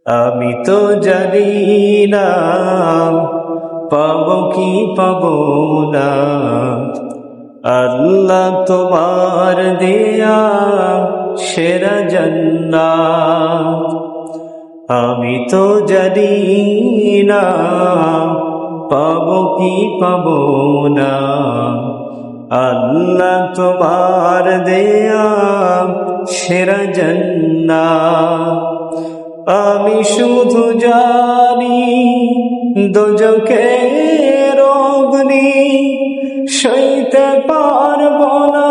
আমি তো জানি না পাবো কি পাবো না, আল্লাহ তোমার দেয়া সেরা জান্নাত। আমি তো জানি না পাবো কি পাবো না, আল্লাহ তোমার দেয়া সেরা জান্নাত। আমি শুধু জানি দোজখের অগ্নি সইতে পারবো না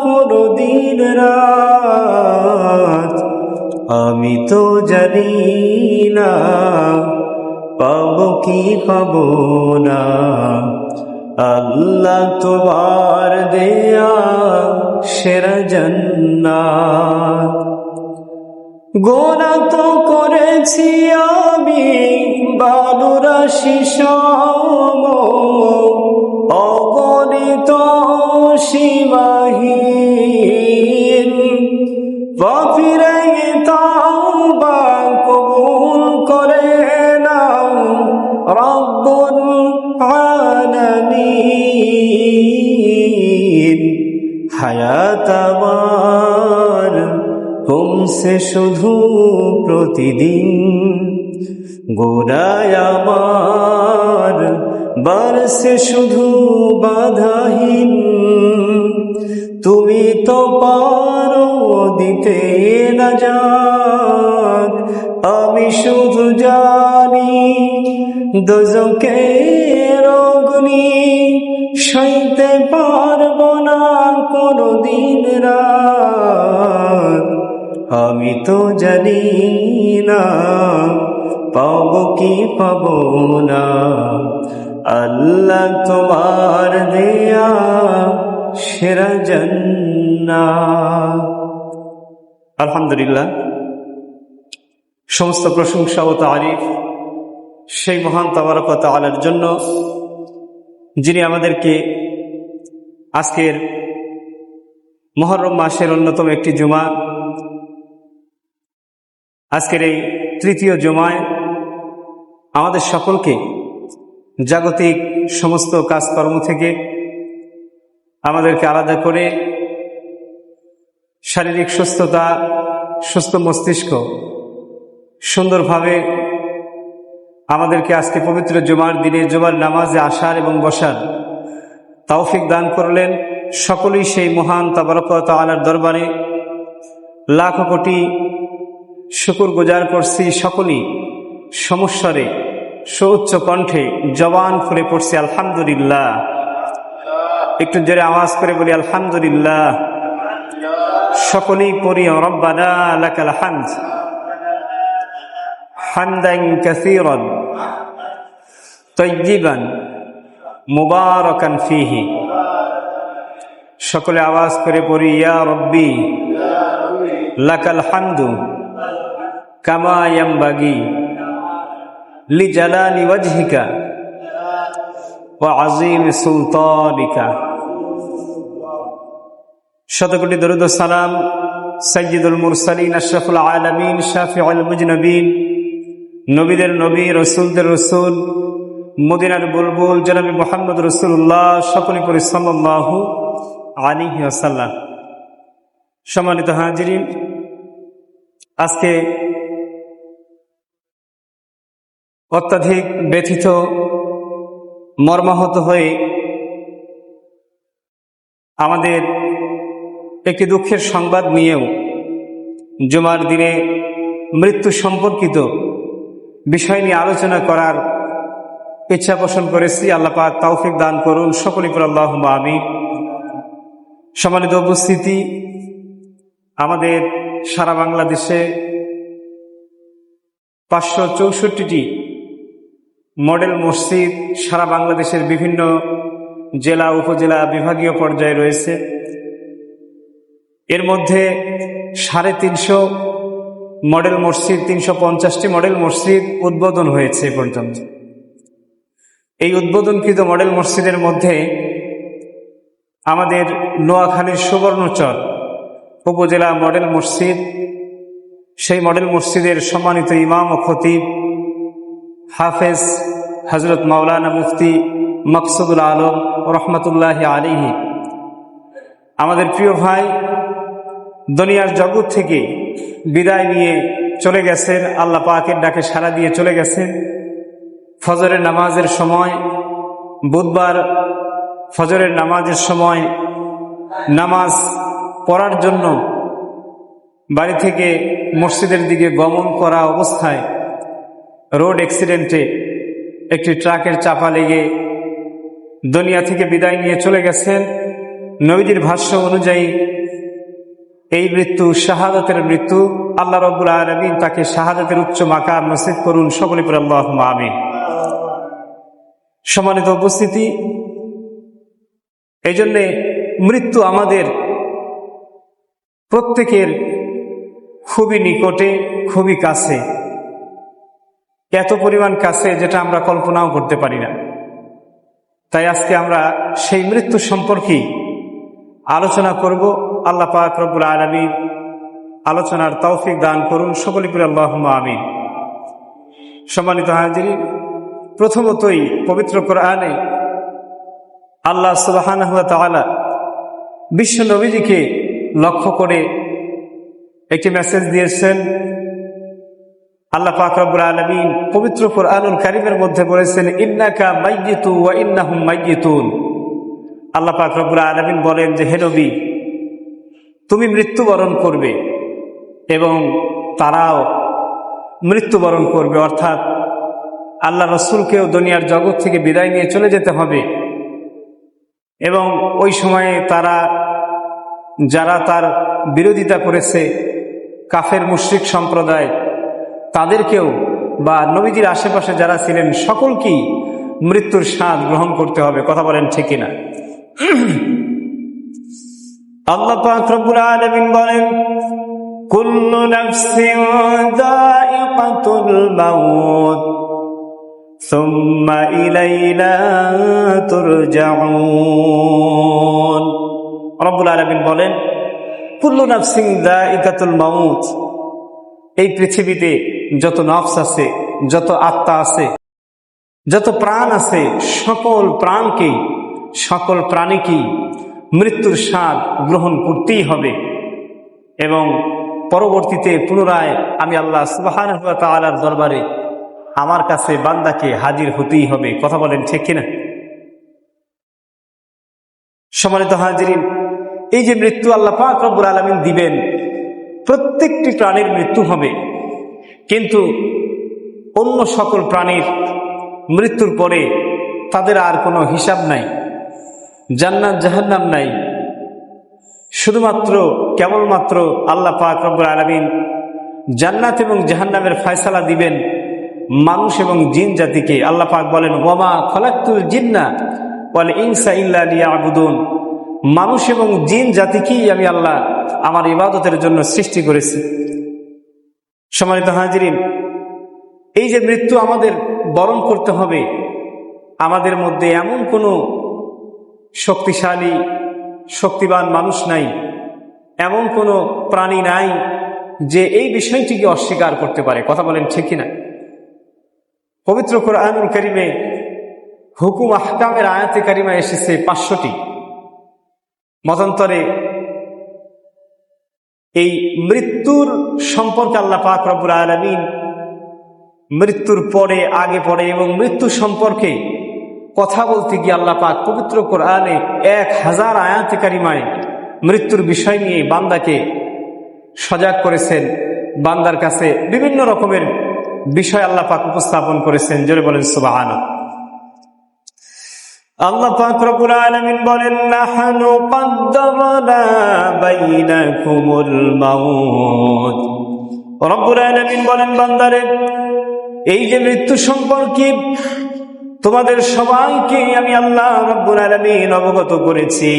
কোনদিন রাত। আমি তো জানি না পাবো কি পাবো না, আল্লাহ তোমার দেয়া সেরা জান্নাত। গুনাহ তো করেছি আমি বালুরাশি সম, অগণিত সীমাহীন। পাপীরে তাওবা কবুল করে নাও রব্বুল আলামিন। হায়াত আমার কমছে শুধু প্রতিদিন, গুনাহ আমার বাড়ছে শুধু বাধাহীন। তুমি তো পারো দিতে নাজাত, আমি শুধু জানি দোজখের অগ্নি সইতে পারবো না কোনদিন রাত। আমি তো জানি না পাবো কি পাবো না, আল্লাহ তোমার দেয়া সেরা জান্নাত। আলহামদুলিল্লাহ, সমস্ত প্রশংসা ও তারিফ সেই মহান তাবারক ওয়া তাআলার জন্য, যিনি আমাদেরকে আজকের মুহররম মাসের অন্যতম একটি জুমা, আজকের এই তৃতীয় জুমায় আমাদের সকলকে জাগতিক সমস্ত কাজকর্ম থেকে আমাদেরকে আলাদা করে শারীরিক সুস্থতা, সুস্থ মস্তিষ্ক সুন্দরভাবে আমাদেরকে আজকে পবিত্র জুমার দিনে জুমার নামাজে আসার এবং বসার তৌফিক দান করলেন। সকলেই সেই মহান তাবারক ওয়া তাআলার দরবারে লাখ কোটি শুকর গুজার করছি। সকলেই সমস্বরে সুউচ্চ কণ্ঠে জবান খুলে পড়ছি আলহামদুলিল্লাহ। একটু জোরে আওয়াজ করে বলি আলহামদুলিল্লাহ। সকলেই পড়ি রব্বানা লাকাল হামদ হামদান কাসীরান তাইয়্যিবান মুবারাকান ফীহি। সকলে আওয়াজ করে পড়ি ইয়া রব্বি লাকাল হামদু কামা ইয়ামবাগি লিজালালি ওয়াজহিকা ওয়া আযীমি সুলতানিকা। শতকোটি দরুদ ও সালাম সাইয়্যিদুল মুরসালিন আশরাফুল আলামিন শাফিউল মুজনবিন, নবীদের নবী রাসূলদের রাসূল মদিনার বুলবুল জনাবে মুহাম্মদ রাসূলুল্লাহ সকলে পড়ি সাল্লাল্লাহু আলাইহি ওয়াসাল্লাম। সম্মানিত হাজিরিন, আজকে অত্যাধিক ব্যথিত মর্মাহত হয়ে আমাদের একটি দুঃখের সংবাদ নিয়েও জুমার দিনে মৃত্যু সম্পর্কিত বিষয় নিয়ে আলোচনা করার ইচ্ছা পোষণ করেছি। আল্লাহ পাক তৌফিক দান করুন, সকলে পড়ি আল্লাহুম্মা আমিন। সম্মানিত উপস্থিতি, আমাদের সারা বাংলাদেশে 564টি মডেল মসজিদ সারা বাংলাদেশের বিভিন্ন জেলা, উপজেলা, বিভাগীয় পর্যায়ে রয়েছে। এর মধ্যে 350 মডেল মসজিদ, 350টি মডেল মসজিদ উদ্বোধন হয়েছে এ পর্যন্ত। এই উদ্বোধনকৃত মডেল মসজিদের মধ্যে আমাদের নোয়াখালীর সুবর্ণচর উপজেলা মডেল মসজিদ সেই মডেল মসজিদের সম্মানিত ইমাম ও খতিব হাফেজ হযরত মাওলানা মুফতি মাকসুদুল আলম রহমতুল্লাহি আলাইহি, আমাদের প্রিয় ভাই দুনিয়ার জগৎ থেকে বিদায় নিয়ে চলে গেছেন। আল্লাহ পাকের ডাকে সাড়া দিয়ে চলে গেছেন। ফজরের নামাজের সময়, বুধবার ফজরের নামাজের সময় নামাজ পড়ার জন্য বাড়ি থেকে মসজিদের দিকে গমন করা অবস্থায় রোড অ্যাক্সিডেন্টে একটি ট্রাকের চাপা লেগে দুনিয়া থেকে বিদায় নিয়ে চলে গেছেন। নবীজির ভাষ্য অনুযায়ী এই মৃত্যু শাহাদাতের মৃত্যু। আল্লাহ রাব্বুল আলামিন তাকে শাহাদাতের উচ্চ মাকাম নসিব করুন, সকলে পড়ে আল্লাহুম্মা আমিন। সম্মানিত উপস্থিতি, এই জন্যে মৃত্যু আমাদের প্রত্যেকের খুবই নিকটে, খুবই কাছে, এত পরিমাণ কাছে যেটা আমরা কল্পনাও করতে পারি না। তাই আজকে আমরা সেই মৃত্যু সম্পর্কে আলোচনা করব। আল্লাহ পাক রব্বুল আলামিন আলোচনার তৌফিক দান করুন, সকলে পড়ে আল্লাহুম্মা আমিন। সম্মানিত হাজিরিন, প্রথমতই পবিত্র কোরআনে আল্লাহ সুবহানাহু ওয়া তাআলা বিশ্ব নবীজিকে লক্ষ্য করে একটি মেসেজ দিয়েছেন। আল্লাহ পাক রব্বুল আলামিন পবিত্র কোরআনুল কারীমের মধ্যে বলেছেন, ইন্নাকা মাইয়িতু ওয়া ইন্নাহুম মাইয়িতুন। আল্লাহ পাক রব্বুল আলামিন বলেন যে, হে নবী, তুমি মৃত্যুবরণ করবে এবং তারাও মৃত্যুবরণ করবে। অর্থাৎ আল্লাহ রসুলকেও দুনিয়ার জগৎ থেকে বিদায় নিয়ে চলে যেতে হবে এবং ওই সময়ে যারা তার বিরোধিতা করেছে, কাফের মুশরিক সম্প্রদায়, তাদেরকেও বা নবীজির আশেপাশে যারা ছিলেন সকলকেই মৃত্যুর স্বাদ গ্রহণ করতে হবে। কথা বলেন ঠিক কিনা? আল্লাহ পাক রব্বুল আলামিন বলেন, কুল্লু নাফসিন যায়িকাতুল মাউত সুম্মা ইলাইনা তুরজাউন। রব্বুল আলামিন বলেন, কুল্লু নাফসিন যায়িকাতুল মাউত। এই পৃথিবীতে যত নফস আছে, যত আত্মা আছে, যত প্রাণ আছে, সকল প্রাণকেই, সকল প্রাণীকেই মৃত্যুর স্বাদ গ্রহণ করতেই হবে এবং পরবর্তীতে পুনরায় আমি আল্লাহ সুবহানাহু ওয়া তাআলার দরবারে আমার কাছে বান্দাকে হাজির হতেই হবে। কথা বলেন ঠিক কিনা? সম্মানিত হাজিরিন, এই যে মৃত্যু আল্লাহ পাক রব্বুল আলামিন দিবেন, প্রত্যেকটি প্রাণীর মৃত্যু হবে, কিন্তু অন্য সকল প্রাণীর মৃত্যুর পরে তাদের আর কোনো হিসাব নাই, জান্নাত জাহান্নাম নাই। শুধুমাত্র কেবলমাত্র আল্লাহ পাক রব্বুল আলামিন জান্নাত এবং জাহান্নামের ফয়সালা দিবেন মানুষ এবং জিন জাতিকে। আল্লাহ পাক বলেন, ওয়ামা খলাকতুল জিন্না ওয়াল ইনসা ইল্লা লিয়াবুদুন। মানুষ এবং জিন জাতিকেই আমি আল্লাহ আমার ইবাদতের জন্য সৃষ্টি করেছি। সম্মানিত হাজিরিন, এই যে মৃত্যু আমাদের বরণ করতে হবে, আমাদের মধ্যে এমন কোনো শক্তিশালী শক্তিবান মানুষ নাই, এমন কোনো প্রাণী নাই যে এই বিষয়টিকে অস্বীকার করতে পারে। কথা বলেন ঠিক কিনা? পবিত্র কোরআনুল কারীমে হুকুম আহকামের আয়াতে কারিমা এসেছে 500টি। মতান্তরে এই মৃত্যুর সম্পর্কে আল্লাহ পাক রব্বুল আলামিন মৃত্যুর পরে, আগে পরে এবং মৃত্যু সম্পর্কে কথা বলতে গিয়ে আল্লাহ পাক পবিত্র কোরআনে 1000 আয়াতে কারিমায় মৃত্যুর বিষয় নিয়ে বান্দাকে সজাগ করেছেন। বান্দার কাছে বিভিন্ন রকমের বিষয় আল্লাহ পাক উপস্থাপন করেছেন। জোরে বলেন সুবহানাল্লাহ। আল্লাহ পাক রব্বুল আলামিন বলেন, নাহনু কদ্দারনা বাইনাকুমুল মাউত। রব্বুল আলামিন বলেন, বান্দারে, এই যে মৃত্যু সম্পর্কে তোমাদের সবাইকে আমি আল্লাহ রব্বুল আলামিন অবগত করেছি।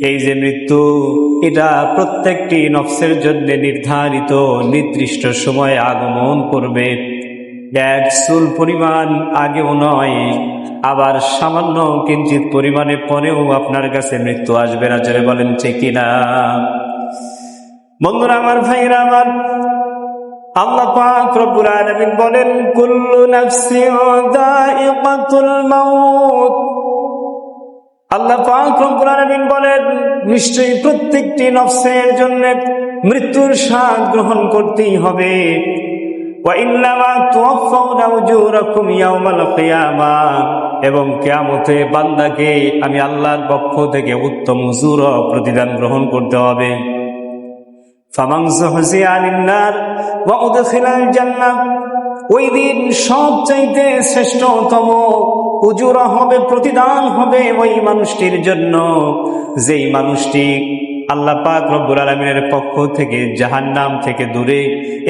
এই যে মৃত্যু, এটা প্রত্যেকটি নফসের জন্য নির্ধারিত নির্দিষ্ট সময়ে আগমন করবে। এক চুল পরিমাণ আগেও নয়, আবার সামান্য কিঞ্চিত পরিমাণে পরেও আপনার কাছে মৃত্যু আসবে না। জোরে বলেন ঠিক কিনা? বন্ধুরা আমার, ভাইরা আমার, আল্লাহ পাক রব্বুল আলামিন বলেন, কুল্লু নাফসিন যায়িকাতুল মাউত। আল্লাহ পাক রব্বুল আলামিন বলেন, নিশ্চয়ই প্রত্যেকটি নফসের জন্য মৃত্যুর স্বাদ গ্রহণ করতেই হবে। ওয়া ইন্নামা তুওয়াফাউনা উজুরাকুম ইয়াওমাল কিয়ামাহ, এবং কিয়ামতে বান্দাকে আমি আল্লাহর পক্ষ থেকে উত্তম উজুর ও প্রতিদান গ্রহণ করতে হবে। ফামান যুহজিয়া আনিন নার ওয়া উদখিলাল জান্নাহ, ওই দিন সবচাইতে শ্রেষ্ঠতম উজুর হবে, প্রতিদান হবে ওই মানুষটির জন্য, যেই মানুষটি আল্লাহ পাক রব্বুল আলামিনের পক্ষ থেকে জাহান্নাম থেকে দূরে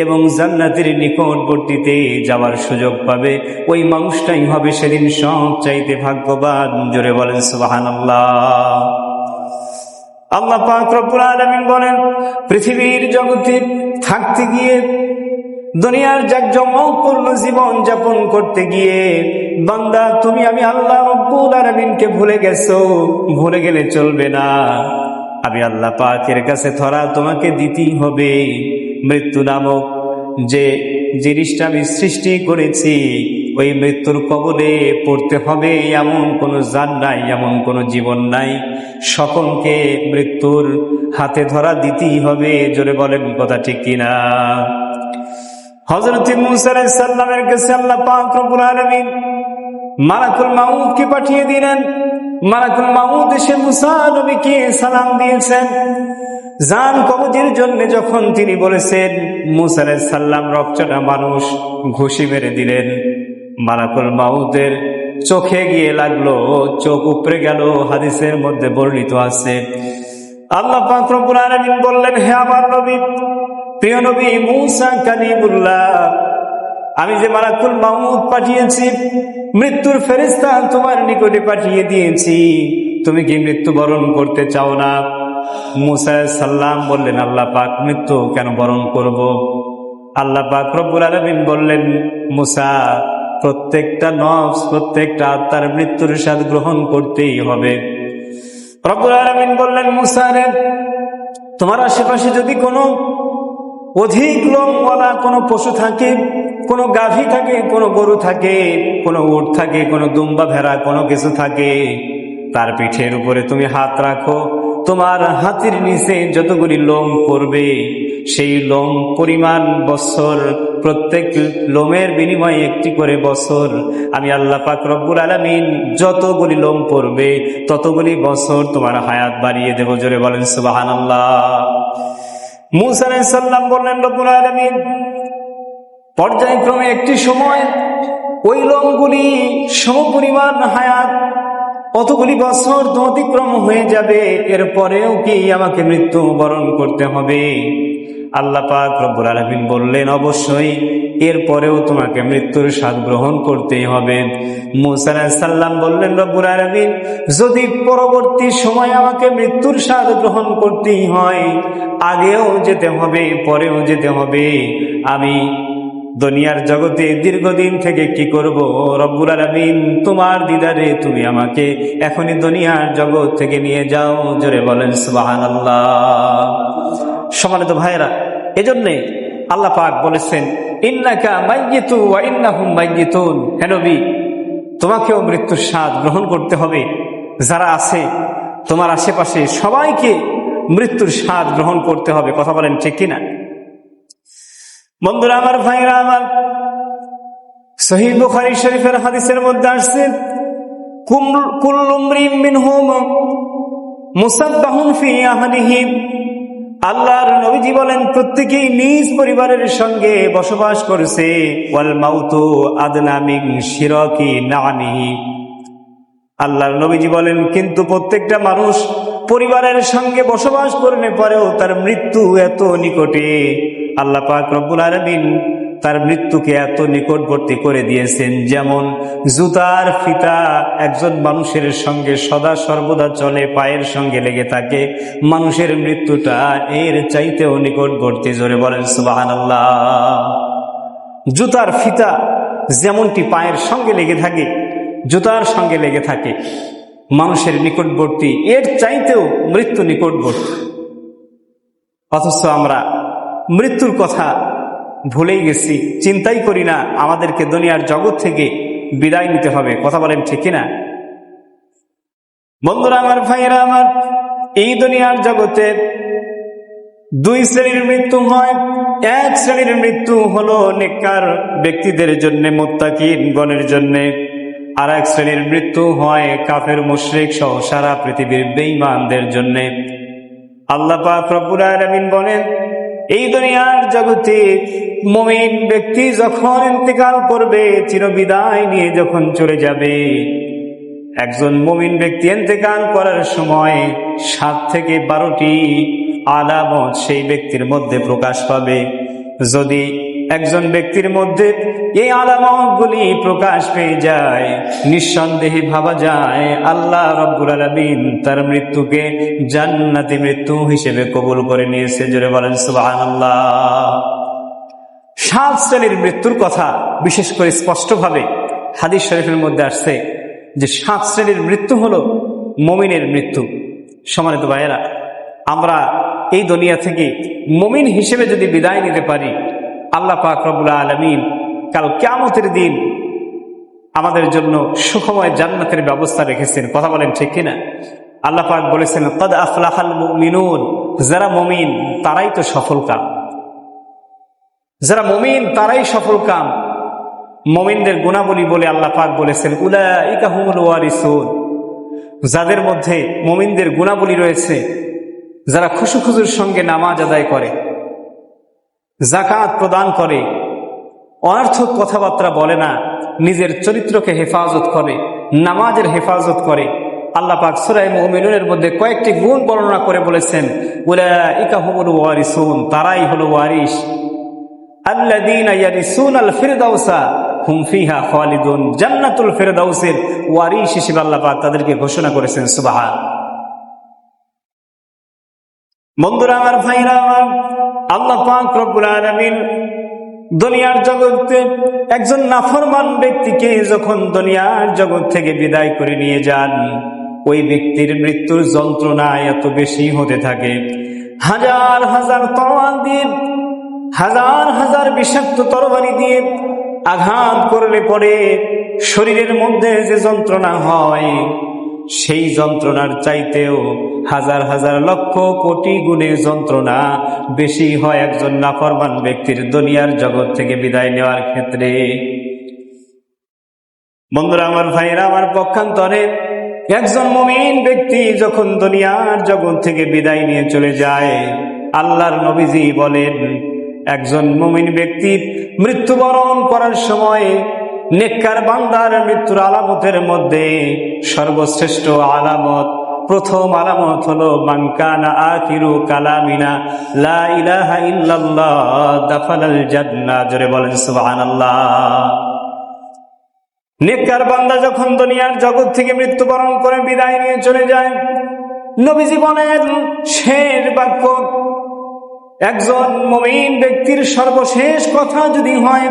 এবং জান্নাতের নিকটবর্তীতে যাওয়ার সুযোগ পাবে। ওই মানুষটাই হবে সেদিন সবচাইতে ভাগ্যবান। জোরে বলেন সুবহানাল্লাহ। আল্লাহ পাক রব্বুল আলামিন বলেন, পৃথিবীর জগতে থাকতে গিয়ে, দুনিয়ার জাকজমকপূর্ণ জীবন যাপন করতে গিয়ে বান্দা তুমি আমি আল্লাহ রব্বুল আলামিনকে ভুলে গেছো। ভুলে গেলে চলবে না। আমি আল্লাহ পাকের কাছে ধরা তোমাকে দিতেই হবে। মৃত্যু নামক যে জিনিসটা আমি সৃষ্টি করেছি, ওই মৃত্যুর কবলে পড়তে হবে এমন কোনো জান নাই, এমন কোনো জীবন নাই। সকলকে মৃত্যুর হাতে ধরা দিতেই হবে। জোরে বলেন কথা ঠিক কিনা? হযরত মূসা আলাইহিস সালামের কাছে আল্লাহ পাক রব্বুল আলামিন মালাকুল মাউতকে পাঠিয়ে দিলেন। মালাকুল মাউত এসে মূসা নবীকে সালাম দিয়েছেন জান কবজের জন্য। যখন তিনি বলেছেন, মূসা আলাইহিস সালাম রক্তটা মানুষ ঘুষি মেরে দিলেন। মালাকুল মাউতের চোখে গিয়ে লাগলো, চোখ উপড়ে গেল। হাদিসের মধ্যে বর্ণিত আছে। আল্লাহ পাক রব্বুল আলামিন বললেন, হে আমার নবী, প্রিয় নবী মূসা কালিমুল্লাহ, আমি যে মালাকুল মাউত পাঠিয়েছি, মৃত্যুর ফেরেশতা তোমার নিকটে পাঠিয়ে দিয়েছি, তুমি কি মৃত্যুবরণ করতে চাও না? মূসা আলাইহিস সালাম বললেন, আল্লাহ পাক, মৃত্যু কেন বরণ করব? আল্লাহ পাক রব্বুল আলামিন বললেন, মূসা, প্রত্যেকটা নফস, প্রত্যেকটা আত্মার মৃত্যুর স্বাদ গ্রহণ করতেই হবে। রব্বুল আলামিন বললেন, মূসা রে, তোমার আশেপাশে যদি কোনো অধিক লোমওয়ালা কোনো পশু থাকে, কোনো গাভী থাকে, কোনো গরু থাকে, কোনো উট থাকে, কোনো দুম্বা ভেড়া কোনো কিছু থাকে, তার পিঠের উপরে তুমি হাত রাখো। তোমার হাতের নিচে যতগুলি লোম পড়বে, সেই লোম পরিমাণ বছর, প্রত্যেক লোমের বিনিময়ে একটি করে বছর, আমি আল্লাহ পাক রব্বুল আলামিন যতগুলি লোম পড়বে ততগুলি বছর তোমার হায়াত বাড়িয়ে দেব। জোরে বলেন সুবহানাল্লাহ। মূসা আলাইহিস সালাম বললেন, রব্বুল আলামিন, পর্যায়ক্রমে একটি সময় ওই লোমগুলি সমপরিমাণ হায়াত অতগুলি বছর তো অতিক্রম হয়ে যাবে, এরপরেও কি আমাকে মৃত্যু বরণ করতে হবে? আল্লাহ পাক রব্বুল আলামিন বললেন, অবশ্যই, এরপরেও তোমাকে মৃত্যুর স্বাদ গ্রহণ করতেই হবে। মূসা আলাইহিস সালাম বললেন, রব্বুল আলামিন, যদি পরবর্তী সময় আমাকে মৃত্যুর স্বাদ গ্রহণ করতেই হয়, আগেও যেতে হবে, পরেও যেতে হবে, আমি দুনিয়ার জগতে দীর্ঘদিন থেকে কি করব? রব্বুল আলামিন, তোমার দিদারে তুমি আমাকে এখনই দুনিয়ার জগৎ থেকে নিয়ে যাও। জোরে বলেন সুবহানাল্লাহ। সম্মানিত ভাইরা, এজন্যে আল্লাহ পাক বলেছেন, ইন্নাকা মাইয়িতু ওয়া ইন্নাহুম মাইয়িতুন। হে নবী, তোমাকেও মৃত্যুর স্বাদ গ্রহণ করতে হবে। যারা আছে তোমার আশেপাশে সবাইকে মৃত্যুর স্বাদ গ্রহণ করতে হবে। কথা বলেন ঠিক কিনা? বন্ধুরা আমার, ভাইরা আমার, সহিহ বুখারী শরীফের হাদিসের মধ্যে আসছে, কুল্লু ইমরিন মিনহুম মুসাব্বাহুন ফি আহলিহি। আল্লাহর নবীজি বলেন, প্রত্যেকেই নিজ পরিবারের সঙ্গে বসবাস করেছে। ওয়াল মাউতু আদনা মিন শিরাকি নামিহি। আল্লাহর নবীজি বলেন, কিন্তু প্রত্যেকটা মানুষ পরিবারের সঙ্গে বসবাস করলে পরেও তার মৃত্যু এত নিকটে। আল্লাহ পাক রব্বুল আলামিন তার মৃত্যুকে এত নিকটবর্তী করে দিয়েছেন, যেমন জুতার ফিতা একজন মানুষের সঙ্গে সদা সর্বদা চলে, পায়ের সঙ্গে লেগে থাকে, মানুষের মৃত্যুটা এর চাইতেও নিকটবর্তী। জোরে বলেন সুবহানাল্লাহ। জুতার ফিতা যেমনটি পায়ের সঙ্গে লেগে থাকে, জুতার সঙ্গে লেগে থাকে, মানুষের নিকটবর্তী, এর চাইতেও মৃত্যু নিকটবর্তী। অথচ আমরা মৃত্যুর কথা ভুলেই গেছি, চিন্তাই করি না আমাদেরকে দুনিয়ার জগৎ থেকে বিদায় নিতে হবে। কথা বলেন ঠিক কিনা? বন্ধুরা আমার, ভাইয়েরা আমার, এই দুনিয়ার জগতে দুই শ্রেণীর মৃত্যু হয়। এক শ্রেণীর মৃত্যু হলো নেককার ব্যক্তিদের জন্য, মুত্তাকিন গণের জন্য। আর এক শ্রেণীর মৃত্যু হয় কাফের মুশরিক সহ সারা পৃথিবীর বেঈমানদের জন্য। আল্লাহ পাক রব্বুল আলামিন বলেন, এই দুনিয়ার জগতে মুমিন ব্যক্তি যখন ইন্তেকাল করবে, চিরবিদায় নিয়ে যখন চলে যাবে, একজন মুমিন ব্যক্তি ইন্তেকাল করার সময় 7 থেকে 12টি আলামত সেই ব্যক্তির মধ্যে প্রকাশ পাবে। যদি একজন ব্যক্তির মধ্যে এই আলামতগুলি প্রকাশ পেয়ে যায়, নিঃসন্দেহে ভাবা যায় আল্লাহ রাব্বুল আলামিন তার মৃত্যুকে জান্নাতি মৃত্যু হিসেবে কবুল করে নিয়েছে। জোরে বলেন সুবহানাল্লাহ। 7 শ্রেণীর মৃত্যুর কথা বিশেষ করে স্পষ্টভাবে হাদিস শরীফের মধ্যে আসছে যে 7 শ্রেণীর মৃত্যু হলো মুমিনের মৃত্যু। সম্মানিত ভাইয়েরা, আমরা এই দুনিয়া থেকে মুমিন হিসেবে যদি বিদায় নিতে পারি, আল্লাহ পাক রব্বুল আলামিন কাল কিয়ামতের দিন আমাদের জন্য সুখময় জান্নাতের ব্যবস্থা রেখেছেন। কথা বলেন ঠিক কিনা? আল্লাহ পাক বলেছেন, ক্বাদ আফলাহাল মুমিনুন, যারা মুমিন তারাই তো সফল কাম। যারা মুমিন তারাই সফল কাম। মুমিনদের গুণাবলী বলে আল্লাহ পাক বলেছেন, উলাইকা হুমুল ওয়ারিসুন, যাদের মধ্যে মুমিনদের গুণাবলী রয়েছে, যারা খুশুখুজুর সঙ্গে নামাজ আদায় করে, যাকাত প্রদান করে, অনর্থক কথাবার্তা বলে না, নিজের চরিত্রকে হেফাজত করে, নামাজের হেফাজত করে। আল্লাহ পাক সূরা মুমিনুনের মধ্যে কয়েকটি গুণ বর্ণনা করে বলেছেন, উলাইকা হুমুল ওয়ারিসুন, তারাই হলো ওয়ারিস। আল্লাযীনা ইয়ারিসুনাল ফিরদাউসা হুম ফিহা খালিদুন, জান্নাতুল ফিরদাউসের ওয়ারিস হিসেবে আল্লাহ পাক তাদেরকে ঘোষণা করেছেন। সুবহান। বন্ধুরা আমার, ভাইরা আমার, আল্লাহ পাক রব্বুল আলামিন দুনিয়ার জগতে একজন নাফরমান ব্যক্তিকে যখন দুনিয়ার জগৎ থেকে বিদায় করে নিয়ে যান, ওই ব্যক্তির মৃত্যুর যন্ত্রণা এত বেশি হতে থাকে, হাজার হাজার তরবারি দিয়ে, হাজার হাজার বিষাক্ত তরবারি দিয়ে আঘাত করলে পরে শরীরের মধ্যে যে যন্ত্রণা হয়, সেই যন্ত্রণার চাইতেও হাজার হাজার লক্ষ কোটি গুণে যন্ত্রণা বেশি হয় একজন নাফরমান ব্যক্তির দুনিয়ার জগৎ থেকে বিদায় নেওয়ার ক্ষেত্রে। বন্ধুরা আমার, ভাইরা আমার, পক্ষান্তরে একজন মুমিন ব্যক্তি যখন দুনিয়ার জগৎ থেকে বিদায় নিয়ে চলে যায়, আল্লাহর নবীজি বলেন, একজন মুমিন ব্যক্তি মৃত্যুবরণ করার সময় নেককার বান্দার মৃত্যুর আলামতের মধ্যে সর্বশ্রেষ্ঠ আলামত, প্রথম আলামত হলো মান কানা আখিরু কালামিনা লা ইলাহা ইল্লাল্লাহ দাখালাল জান্নাহ। জোরে বলেন সুবহানাল্লাহ। নেককার বান্দা যখন দুনিয়ার জগৎ থেকে মৃত্যুবরণ করে বিদায় নিয়ে চলে যায়, নবীজি বলেন শেষ বাক্য, একজন মুমিন ব্যক্তির সর্বশেষ কথা যদি হয়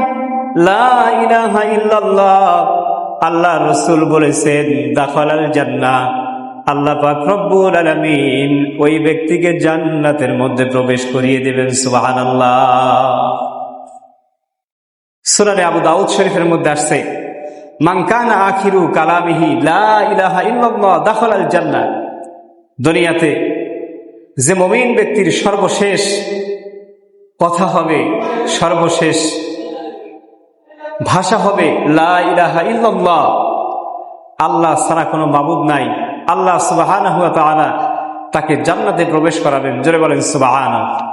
লা ইলাহা ইল্লাল্লাহ, আল্লাহ রাসূল বলেছেন দাখালাল জান্নাহ, আল্লাহ পাক রব্বুল আলামিন ওই ব্যক্তিকে জান্নাতের মধ্যে প্রবেশ করিয়ে দিবেন। সুবহানাল্লাহ। সুনানে আবু দাউদ শরীফের মধ্যে আসছে, মান কানা আখিরু কালামিহি লা ইলাহা ইল্লাল্লাহ দাখালাল জান্নাহ। দুনিয়াতে যে মুমিন ব্যক্তির সর্বশেষ কথা হবে, সর্বশেষ ভাষা হবে লা ইলাহা ইল্লাল্লাহ, আল্লাহ ছাড়া কোনো মাবুদ নাই, আল্লাহ সুবহানাহু ওয়া তাআলা তাকে জান্নাতে প্রবেশ করাবেন। জোরে বলেন সুবহানাল্লাহ।